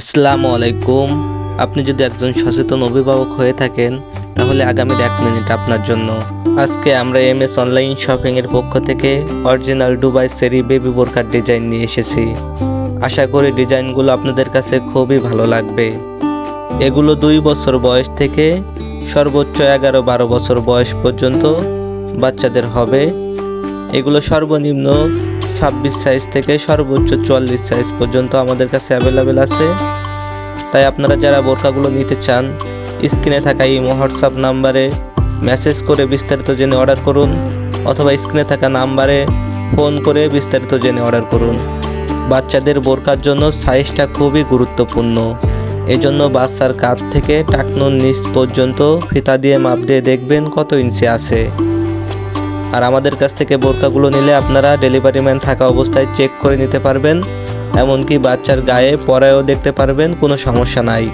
আসসালামু আলাইকুম। আপনি যদি একজন সচেতন অভিভাবক হয়ে থাকেন তাহলে আগামীর 1 মিনিট আপনার জন্য। আজকে আমরা এমএস অনলাইন শপিং এর পক্ষ থেকে অরিজিনাল দুবাই চেরি বেবি বোরকার ডিজাইন নিয়ে এসেছি। আশা করি ডিজাইনগুলো আপনাদের কাছে খুবই ভালো লাগবে। এগুলো 2 বছর বয়স থেকে সর্বোচ্চ 11-12 বছর বয়স পর্যন্ত বাচ্চাদের হবে। এগুলো সর্বনিম্ন 26 সাইজ থেকে সর্বোচ্চ 44 সাইজ পর্যন্ত আমাদের কাছে অ্যাভেলেবেল আছে। তাই আপনারা যারা বোরকাগুলো নিতে চান স্ক্রিনে থাকা এই হোয়াটসঅ্যাপ নাম্বারে মেসেজ করে বিস্তারিত জেনে অর্ডার করুন, অথবা স্ক্রিনে থাকা নাম্বারে ফোন করে বিস্তারিত জেনে অর্ডার করুন। বাচ্চাদের বোরকার জন্য সাইজটা খুবই গুরুত্বপূর্ণ। এজন্য বাচ্চার কাঁধ থেকে টাকনুর নিচ পর্যন্ত ফিতা দিয়ে মাপ দিয়ে দেখবেন কত ইঞ্চি আছে। আর আমাদের কাছ থেকে বোরকাগুলো নিলে আপনারা ডেলিভারি ম্যান থাকা অবস্থায় চেক করে নিতে পারবেন, এমনকি বাচ্চার গায়ে পরায়ও দেখতে পারবেন, কোনো সমস্যা নাই।